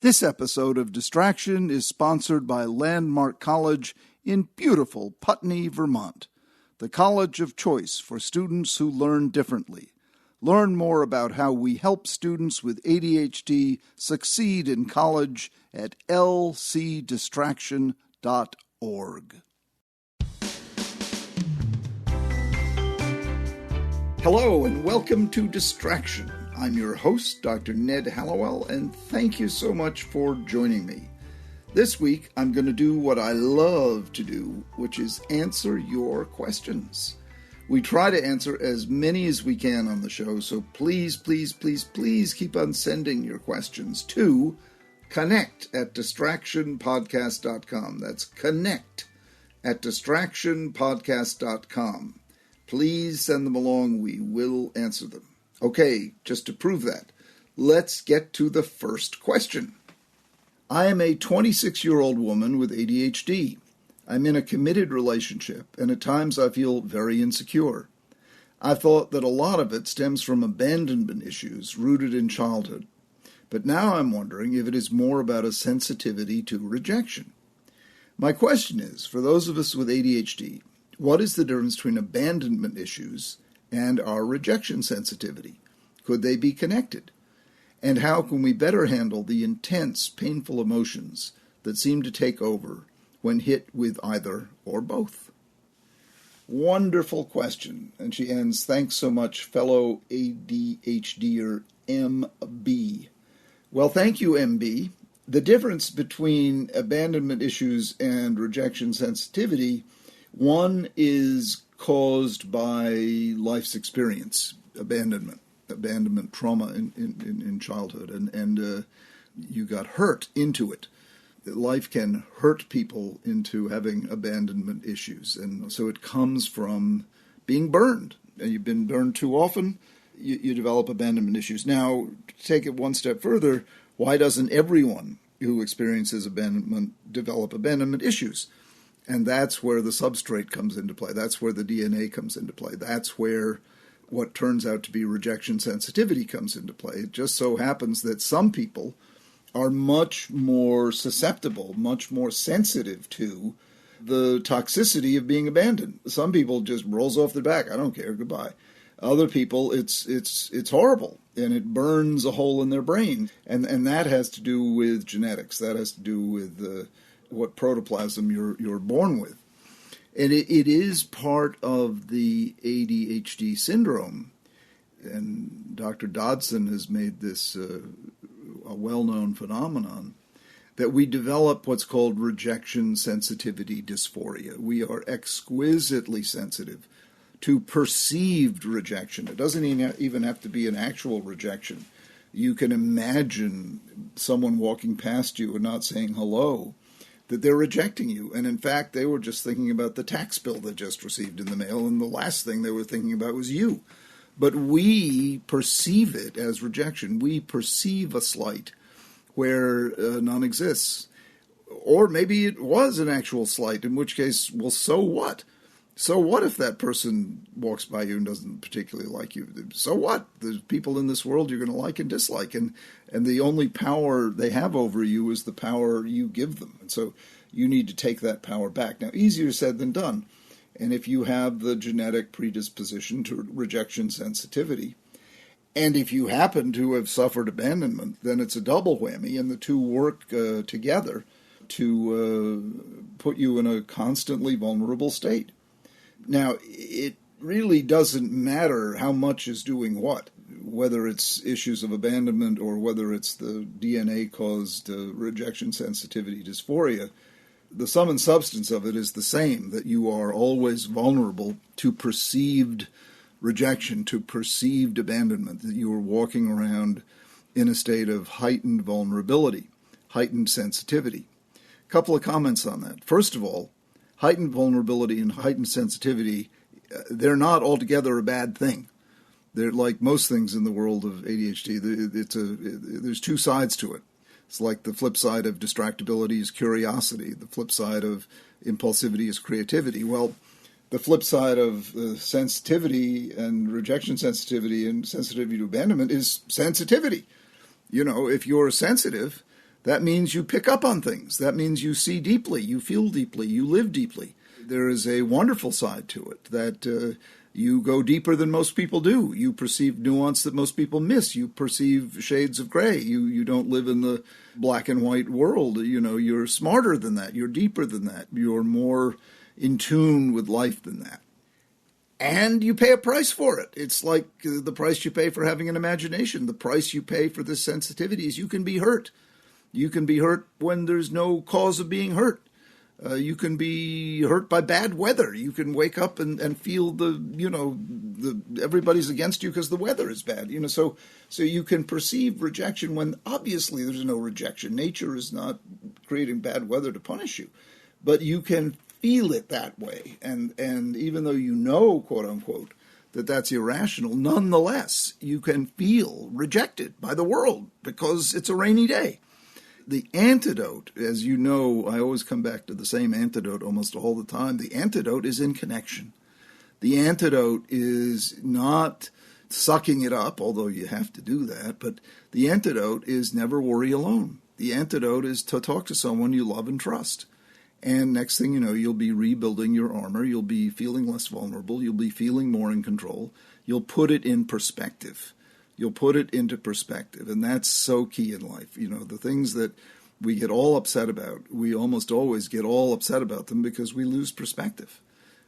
This episode of Distraction is sponsored by Landmark College in beautiful Putney, Vermont, the college of choice for students who learn differently. Learn more about how we help students with ADHD succeed in college at lcdistraction.org. Hello and welcome to Distraction. I'm your host, Dr. Ned Hallowell, and thank you so much for joining me. This week, I'm going to do what I love to do, which is answer your questions. We try to answer as many as we can on the show, so please keep on sending your questions to connect@distractionpodcast.com. That's connect@distractionpodcast.com. Please send them along. We will answer them. Okay, just to prove that, let's get to the first question. I am a 26-year-old woman with ADHD. I'm in a committed relationship, and at times I feel very insecure. I thought that a lot of it stems from abandonment issues rooted in childhood, but now I'm wondering if it is more about a sensitivity to rejection. My question is, for those of us with ADHD, what is the difference between abandonment issues and our rejection sensitivity? Could they be connected? And how can we better handle the intense, painful emotions that seem to take over when hit with either or both? Wonderful question. And she ends, thanks so much, fellow ADHDer MB. Well, thank you, MB. The difference between abandonment issues and rejection sensitivity, one is caused by life's experience, abandonment trauma in childhood, and you got hurt into it. Life can hurt people into having abandonment issues, and so it comes from being burned. And you've been burned too often, you develop abandonment issues. Now, to take it one step further, why doesn't everyone who experiences abandonment develop abandonment issues? And that's where the substrate comes into play. That's where the DNA comes into play. That's where what turns out to be rejection sensitivity comes into play. It just so happens that some people are much more susceptible, much more sensitive to the toxicity of being abandoned. Some people just rolls off their back. I don't care. Goodbye. Other people, it's horrible, and it burns a hole in their brain. And that has to do with genetics. That has to do with what protoplasm you're born with. And it is part of the ADHD syndrome. And Dr. Dodson has made this a well-known phenomenon, that we develop what's called rejection sensitivity dysphoria. We are exquisitely sensitive to perceived rejection. It doesn't even have to be an actual rejection. You can imagine someone walking past you and not saying hello, that they're rejecting you. And in fact, they were just thinking about the tax bill they just received in the mail, and the last thing they were thinking about was you. But we perceive it as rejection. We perceive a slight where none exists. Or maybe it was an actual slight, in which case, well, so what? So what if that person walks by you and doesn't particularly like you? So what? There's people in this world you're going to like and dislike, and the only power they have over you is the power you give them. And so you need to take that power back. Now, easier said than done. And if you have the genetic predisposition to rejection sensitivity, and if you happen to have suffered abandonment, then it's a double whammy, and the two work together to put you in a constantly vulnerable state. Now, it really doesn't matter how much is doing what, whether it's issues of abandonment or whether it's the DNA-caused rejection sensitivity dysphoria. The sum and substance of it is the same, that you are always vulnerable to perceived rejection, to perceived abandonment, that you are walking around in a state of heightened vulnerability, heightened sensitivity. A couple of comments on that. First of all, heightened vulnerability and heightened sensitivity, they're not altogether a bad thing. They're like most things in the world of ADHD. There's two sides to it. It's like the flip side of distractibility is curiosity. The flip side of impulsivity is creativity. Well, the flip side of sensitivity and rejection sensitivity and sensitivity to abandonment is sensitivity. You know, if you're sensitive, That means you pick up on things. That means you see deeply, you feel deeply, you live deeply. There is a wonderful side to it that you go deeper than most people do. You perceive nuance that most people miss. You perceive shades of gray. You don't live in the black and white world. You're smarter than that. You're deeper than that. You're more in tune with life than that. And you pay a price for it. It's like the price you pay for having an imagination. The price you pay for this sensitivity is you can be hurt. You can be hurt when there's no cause of being hurt. You can be hurt by bad weather. You can wake up and feel everybody's against you because the weather is bad. So you can perceive rejection when obviously there's no rejection. Nature is not creating bad weather to punish you, but you can feel it that way. And even though you know, quote unquote, that that's irrational, nonetheless, you can feel rejected by the world because it's a rainy day. The antidote, as you know, I always come back to the same antidote almost all the time. The antidote is in connection. The antidote is not sucking it up, although you have to do that, but the antidote is never worry alone. The antidote is to talk to someone you love and trust. And next thing you know, you'll be rebuilding your armor. You'll be feeling less vulnerable. You'll be feeling more in control. You'll put it in perspective. You'll put it into perspective, and that's so key in life. The things that we get all upset about, we almost always get all upset about them because we lose perspective.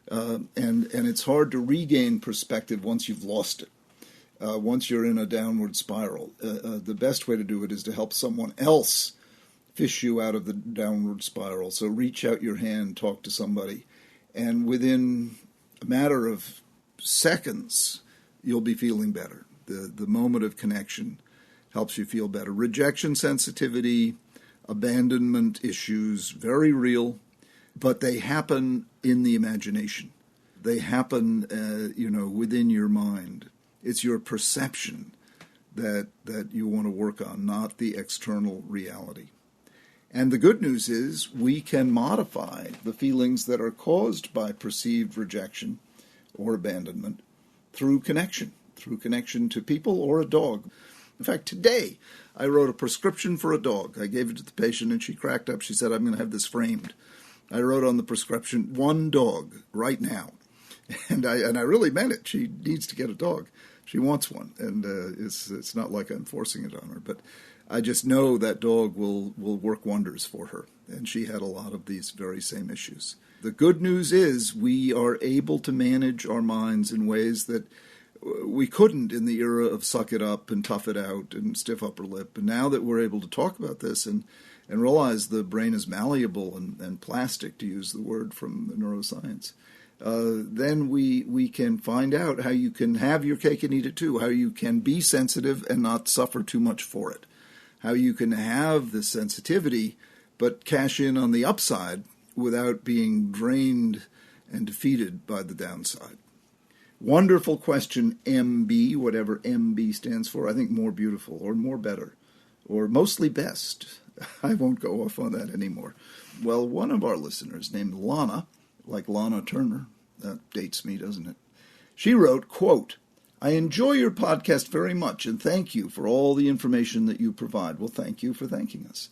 And it's hard to regain perspective once you've lost it, once you're in a downward spiral. The best way to do it is to help someone else fish you out of the downward spiral. So reach out your hand, talk to somebody, and within a matter of seconds, you'll be feeling better. The moment of connection helps you feel better. Rejection sensitivity, abandonment issues, very real, but they happen in the imagination. They happen, within your mind. It's your perception that you want to work on, not the external reality. And the good news is we can modify the feelings that are caused by perceived rejection or abandonment through connection to people or a dog. In fact, today I wrote a prescription for a dog. I gave it to the patient and she cracked up. She said, I'm going to have this framed. I wrote on the prescription, one dog right now. And I really meant it. She needs to get a dog. She wants one. And it's not like I'm forcing it on her. But I just know that dog will work wonders for her. And she had a lot of these very same issues. The good news is we are able to manage our minds in ways that we couldn't in the era of suck it up and tough it out and stiff upper lip. And now that we're able to talk about this and realize the brain is malleable and plastic, to use the word from the neuroscience, then we can find out how you can have your cake and eat it too, how you can be sensitive and not suffer too much for it, how you can have this sensitivity but cash in on the upside without being drained and defeated by the downside. Wonderful question, MB, whatever MB stands for. I think more beautiful or more better or mostly best. I won't go off on that anymore. Well, one of our listeners named Lana, like Lana Turner, that dates me, doesn't it? She wrote, quote, I enjoy your podcast very much and thank you for all the information that you provide. Well, thank you for thanking us.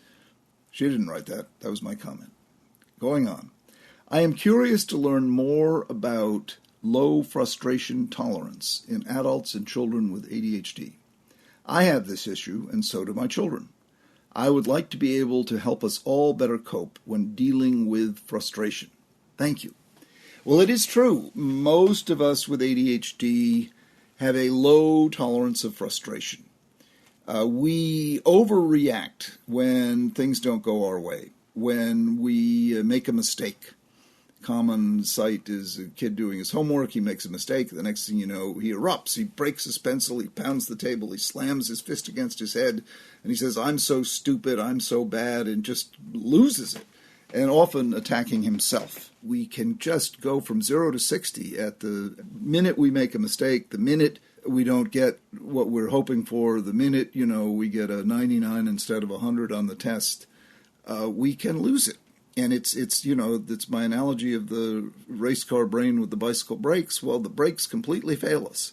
She didn't write that. That was my comment. Going on. I am curious to learn more about low frustration tolerance in adults and children with ADHD. I have this issue, and so do my children. I would like to be able to help us all better cope when dealing with frustration. Thank you. Well, it is true. Most of us with ADHD have a low tolerance of frustration. We overreact when things don't go our way, when we make a mistake. Common sight is a kid doing his homework, he makes a mistake, the next thing you know, he erupts, he breaks his pencil, he pounds the table, he slams his fist against his head, and he says, I'm so stupid, I'm so bad, and just loses it, and often attacking himself. We can just go from 0 to 60 at the minute we make a mistake, the minute we don't get what we're hoping for, the minute, we get a 99 instead of 100 on the test, we can lose it. And it's my analogy of the race car brain with the bicycle brakes. Well, the brakes completely fail us.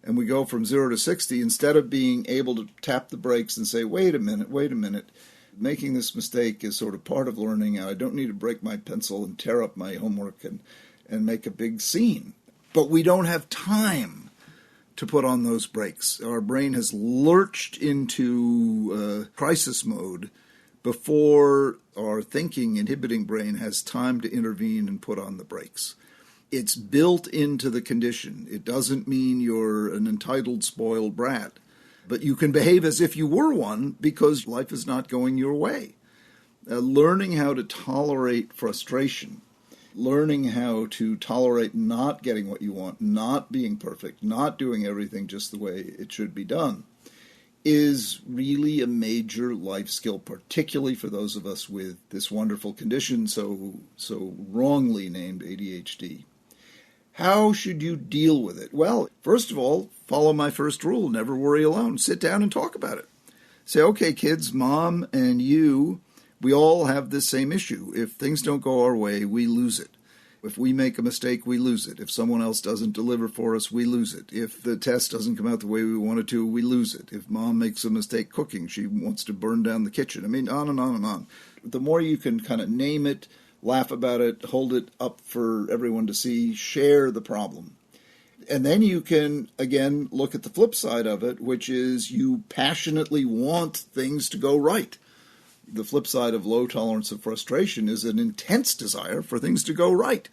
And we go from 0 to 60, instead of being able to tap the brakes and say, wait a minute, making this mistake is sort of part of learning. I don't need to break my pencil and tear up my homework and make a big scene. But we don't have time to put on those brakes. Our brain has lurched into crisis mode before our thinking, inhibiting brain has time to intervene and put on the brakes. It's built into the condition. It doesn't mean you're an entitled, spoiled brat, but you can behave as if you were one because life is not going your way. Learning how to tolerate frustration, learning how to tolerate not getting what you want, not being perfect, not doing everything just the way it should be done, is really a major life skill, particularly for those of us with this wonderful condition so wrongly named ADHD. How should you deal with it? Well, first of all, follow my first rule, never worry alone. Sit down and talk about it. Say, okay, kids, mom and you, we all have this same issue. If things don't go our way, we lose it. If we make a mistake, we lose it. If someone else doesn't deliver for us, we lose it. If the test doesn't come out the way we want it to, we lose it. If mom makes a mistake cooking, she wants to burn down the kitchen. I mean, on and on and on. The more you can kind of name it, laugh about it, hold it up for everyone to see, share the problem. And then you can, again, look at the flip side of it, which is you passionately want things to go right. The flip side of low tolerance of frustration is an intense desire for things to go right.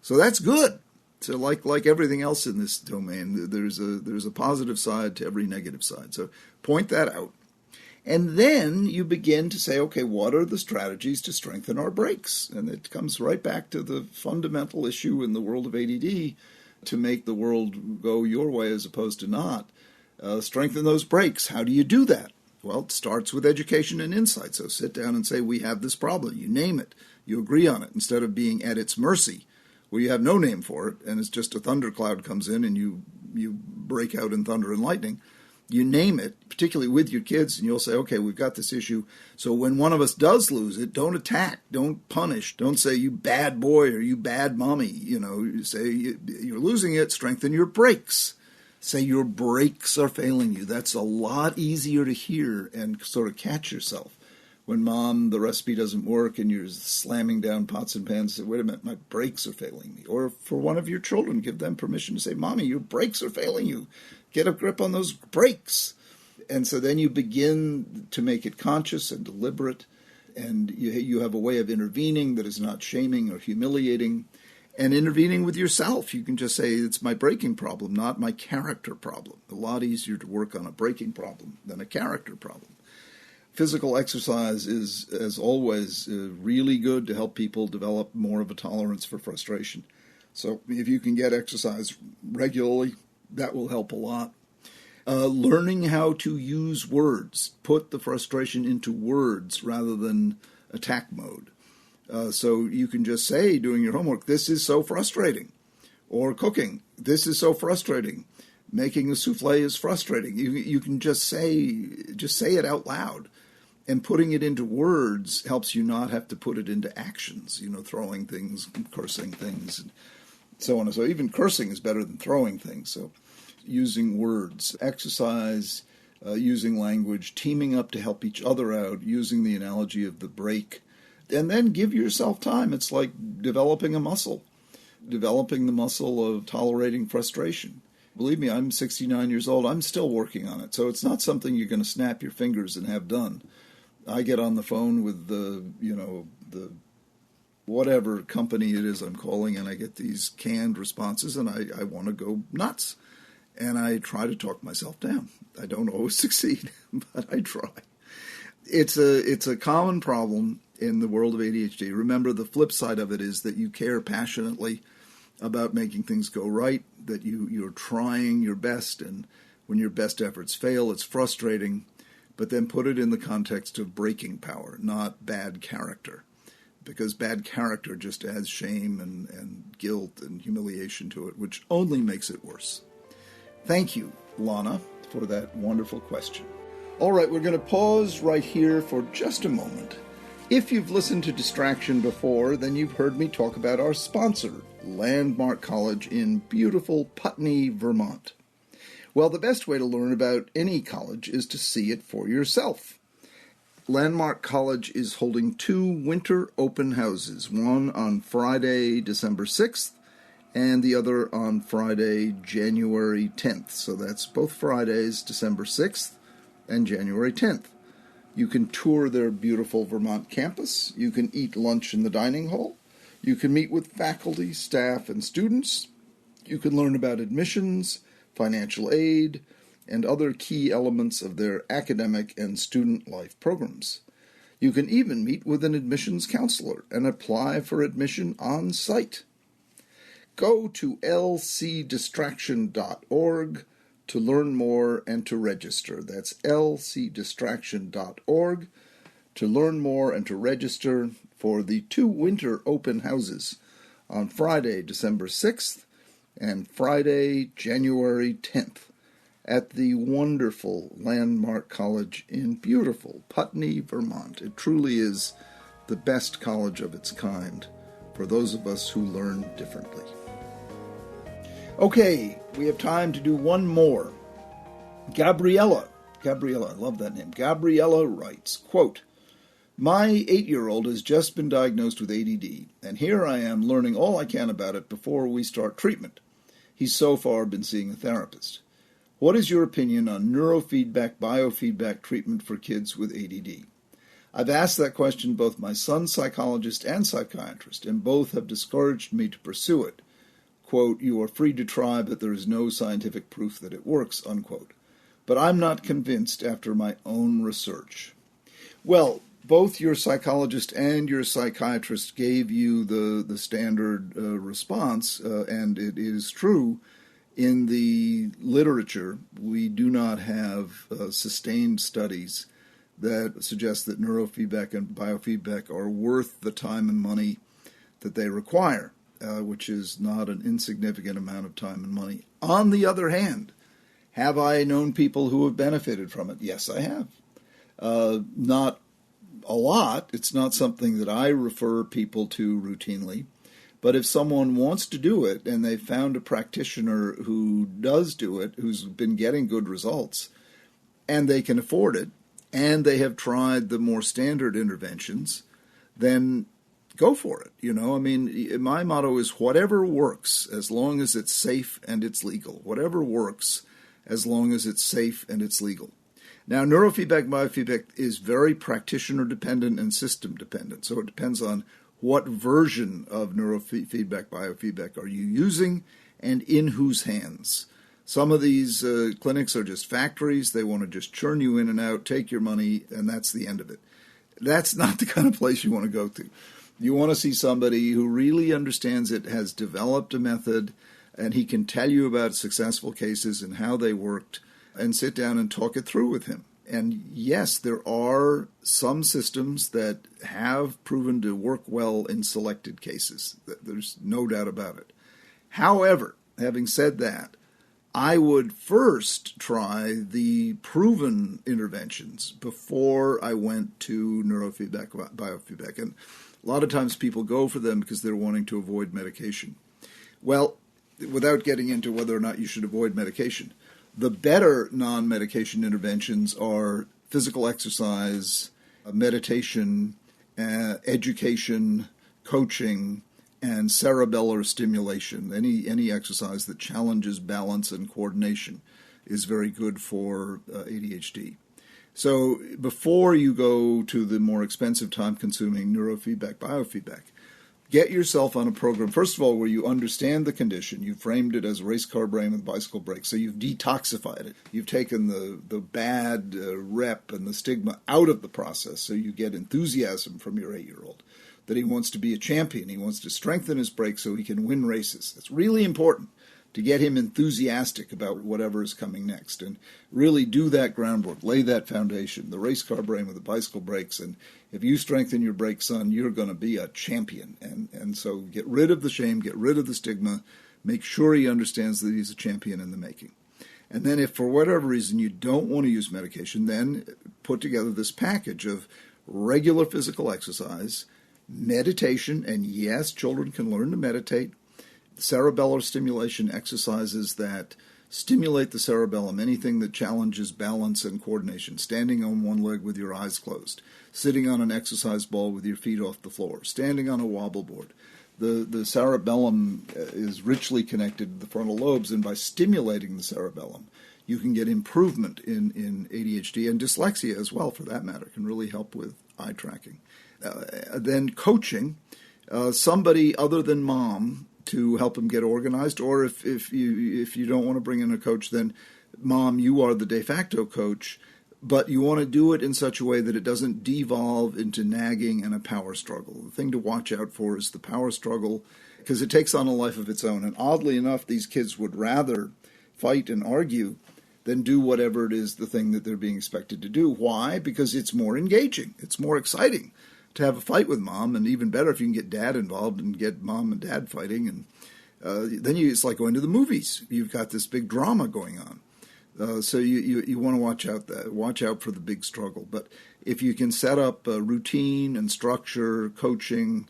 So that's good. So like everything else in this domain, there's a positive side to every negative side. So point that out. And then you begin to say, okay, what are the strategies to strengthen our brakes? And it comes right back to the fundamental issue in the world of ADD to make the world go your way as opposed to not. Strengthen those brakes. How do you do that? Well, it starts with education and insight. So sit down and say, we have this problem. You name it. You agree on it instead of being at its mercy, where you have no name for it, and it's just a thundercloud comes in and you break out in thunder and lightning. You name it, particularly with your kids, and you'll say, okay, we've got this issue. So when one of us does lose it, don't attack, don't punish, don't say, you bad boy or you bad mommy. You say, you're losing it, strengthen your brakes. Say your brakes are failing you. That's a lot easier to hear and sort of catch yourself. When mom, the recipe doesn't work and you're slamming down pots and pans, say, wait a minute, my brakes are failing me. Or for one of your children, give them permission to say, Mommy, your brakes are failing you. Get a grip on those brakes. And so then you begin to make it conscious and deliberate, and you have a way of intervening that is not shaming or humiliating. And intervening with yourself, you can just say, it's my braking problem, not my character problem. A lot easier to work on a braking problem than a character problem. Physical exercise is, as always, really good to help people develop more of a tolerance for frustration. So if you can get exercise regularly, that will help a lot. Learning how to use words. Put the frustration into words rather than attack mode. So you can just say, doing your homework, this is so frustrating. Or cooking, this is so frustrating. Making a souffle is frustrating. You can just say it out loud. And putting it into words helps you not have to put it into actions, throwing things, cursing things, and so on. So even cursing is better than throwing things. So using words, exercise, using language, teaming up to help each other out, using the analogy of the brake. And then give yourself time. It's like developing a muscle, developing the muscle of tolerating frustration. Believe me, I'm 69 years old. I'm still working on it. So it's not something you're going to snap your fingers and have done. I get on the phone with the whatever company it is I'm calling, and I get these canned responses, and I want to go nuts. And I try to talk myself down. I don't always succeed, but I try. It's a common problem in the world of ADHD. Remember, the flip side of it is that you care passionately about making things go right, that you're trying your best, and when your best efforts fail, it's frustrating. But then put it in the context of braking power, not bad character. Because bad character just adds shame and guilt and humiliation to it, which only makes it worse. Thank you, Lana, for that wonderful question. All right, we're going to pause right here for just a moment. If you've listened to Distraction before, then you've heard me talk about our sponsor, Landmark College in beautiful Putney, Vermont. Well, the best way to learn about any college is to see it for yourself. Landmark College is holding 2 winter open houses, one on Friday, December 6th, and the other on Friday, January 10th. So that's both Fridays, December 6th and January 10th. You can tour their beautiful Vermont campus. You can eat lunch in the dining hall. You can meet with faculty, staff, and students. You can learn about admissions, financial aid, and other key elements of their academic and student life programs. You can even meet with an admissions counselor and apply for admission on site. Go to lcdistraction.org to learn more and to register. That's lcdistraction.org to learn more and to register for the 2 winter open houses on Friday, December 6th and Friday, January 10th at the wonderful Landmark College in beautiful Putney, Vermont. It truly is the best college of its kind for those of us who learn differently. Okay, we have time to do one more. Gabriella, I love that name. Gabriella writes, quote, "My 8-year-old has just been diagnosed with ADD, and here I am learning all I can about it before we start treatment. He's so far been seeing a therapist. What is your opinion on neurofeedback, biofeedback treatment for kids with ADD? I've asked that question both my son's psychologist and psychiatrist, and both have discouraged me to pursue it. Quote, you are free to try, but there is no scientific proof that it works, unquote. But I'm not convinced after my own research." Well, both your psychologist and your psychiatrist gave you the standard response, and it is true. In the literature, we do not have sustained studies that suggest that neurofeedback and biofeedback are worth the time and money that they require, which is not an insignificant amount of time and money. On the other hand, have I known people who have benefited from it? Yes, I have. Not a lot. It's not something that I refer people to routinely. But if someone wants to do it and they found a practitioner who does do it, who's been getting good results, and they can afford it, and they have tried the more standard interventions, then go for it. My motto is whatever works as long as it's safe and it's legal. Whatever works as long as it's safe and it's legal. Now, neurofeedback and biofeedback is very practitioner-dependent and system-dependent. So it depends on what version of neurofeedback, biofeedback are you using and in whose hands. Some of these clinics are just factories. They want to just churn you in and out, take your money, and that's the end of it. That's not the kind of place you want to go to. You want to see somebody who really understands it, has developed a method, and he can tell you about successful cases and how they worked, and sit down and talk it through with him. And yes, there are some systems that have proven to work well in selected cases. There's no doubt about it. However, having said that, I would first try the proven interventions before I went to neurofeedback, biofeedback. And a lot of times people go for them because they're wanting to avoid medication. Well, without getting into whether or not you should avoid medication, the better non-medication interventions are physical exercise, meditation, education, coaching, and cerebellar stimulation. Any exercise that challenges balance and coordination is very good for ADHD. So before you go to the more expensive, time-consuming neurofeedback, biofeedback, get yourself on a program, first of all, where you understand the condition. You framed it as a race car brain with bicycle brakes, so you've detoxified it. You've taken the bad rep and the stigma out of the process, so you get enthusiasm from your 8-year-old, that he wants to be a champion. He wants to strengthen his brakes so he can win races. That's really important, to get him enthusiastic about whatever is coming next, and really do that groundwork, lay that foundation, the race car brain with the bicycle brakes. And if you strengthen your brakes, son, you're going to be a champion. And so get rid of the shame, get rid of the stigma, make sure he understands that he's a champion in the making. And then if for whatever reason you don't want to use medication, then put together this package of regular physical exercise, meditation, and yes, children can learn to meditate, cerebellar stimulation exercises that Stimulate the cerebellum, anything that challenges balance and coordination. Standing on one leg with your eyes closed. Sitting on an exercise ball with your feet off the floor. Standing on a wobble board. The cerebellum is richly connected to the frontal lobes, and by stimulating the cerebellum, you can get improvement in ADHD and dyslexia as well, for that matter. It can really help with eye tracking. Then coaching, somebody other than mom to help them get organized, or if you don't want to bring in a coach, then mom, you are the de facto coach, but you want to do it in such a way that it doesn't devolve into nagging and a power struggle. The thing to watch out for is the power struggle, because it takes on a life of its own. And oddly enough, these kids would rather fight and argue than do whatever it is, the thing that they're being expected to do. Why? Because it's more engaging. It's more exciting to have a fight with mom, and even better if you can get dad involved and get mom and dad fighting. And then it's like going to the movies. You've got this big drama going on. So you want to watch out for the big struggle. But if you can set up a routine and structure, coaching,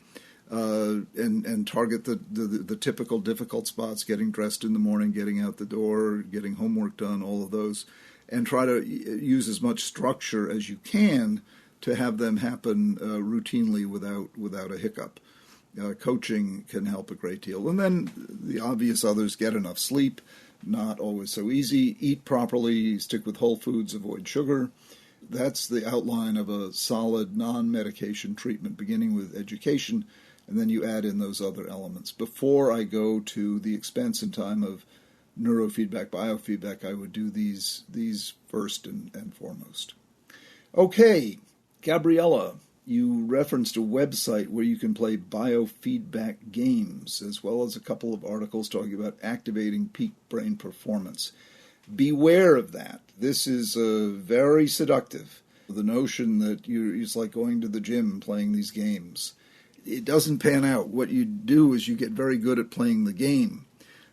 and target the typical difficult spots, getting dressed in the morning, getting out the door, getting homework done, all of those, and try to use as much structure as you can to have them happen routinely without a hiccup. Coaching can help a great deal. And then the obvious others: get enough sleep, not always so easy, eat properly, stick with whole foods, avoid sugar. That's the outline of a solid non-medication treatment, beginning with education, and then you add in those other elements. Before I go to the expense and time of neurofeedback, biofeedback, I would do these first and foremost. Okay, Gabriella, you referenced a website where you can play biofeedback games, as well as a couple of articles talking about activating peak brain performance. Beware of that. This is very seductive. The notion that it's like going to the gym and playing these games. It doesn't pan out. What you do is you get very good at playing the game,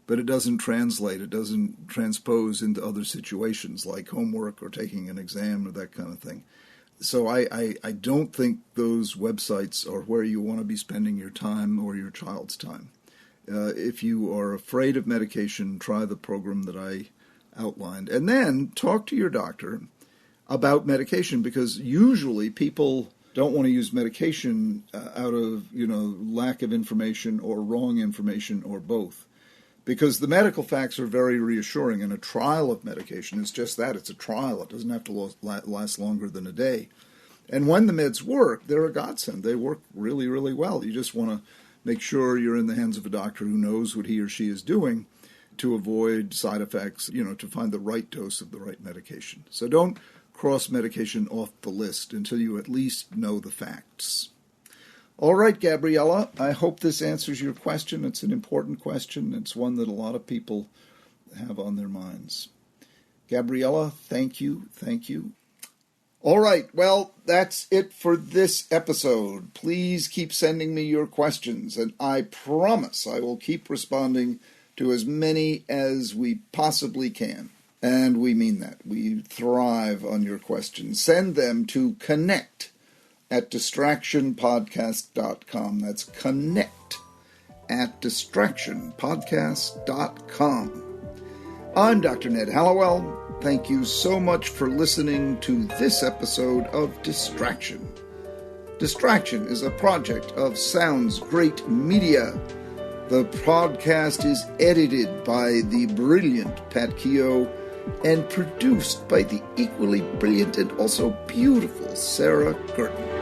but it doesn't translate. It doesn't transpose into other situations like homework or taking an exam or that kind of thing. So I don't think those websites are where you want to be spending your time or your child's time. If you are afraid of medication, try the program that I outlined. And then talk to your doctor about medication, because usually people don't want to use medication out of lack of information or wrong information or both. Because the medical facts are very reassuring, and a trial of medication is just that. It's a trial. It doesn't have to last longer than a day. And when the meds work, they're a godsend. They work really, really well. You just want to make sure you're in the hands of a doctor who knows what he or she is doing to avoid side effects, to find the right dose of the right medication. So don't cross medication off the list until you at least know the facts. All right, Gabriella, I hope this answers your question. It's an important question. It's one that a lot of people have on their minds. Gabriella, thank you. Thank you. All right, well, that's it for this episode. Please keep sending me your questions, and I promise I will keep responding to as many as we possibly can. And we mean that. We thrive on your questions. Send them to connect@distractionpodcast.com. That's connect@distractionpodcast.com. I'm Dr. Ned Hallowell. Thank you so much for listening to this episode of Distraction. Distraction is a project of Sounds Great Media. The podcast is edited by the brilliant Pat Keogh and produced by the equally brilliant and also beautiful Sarah Guertin.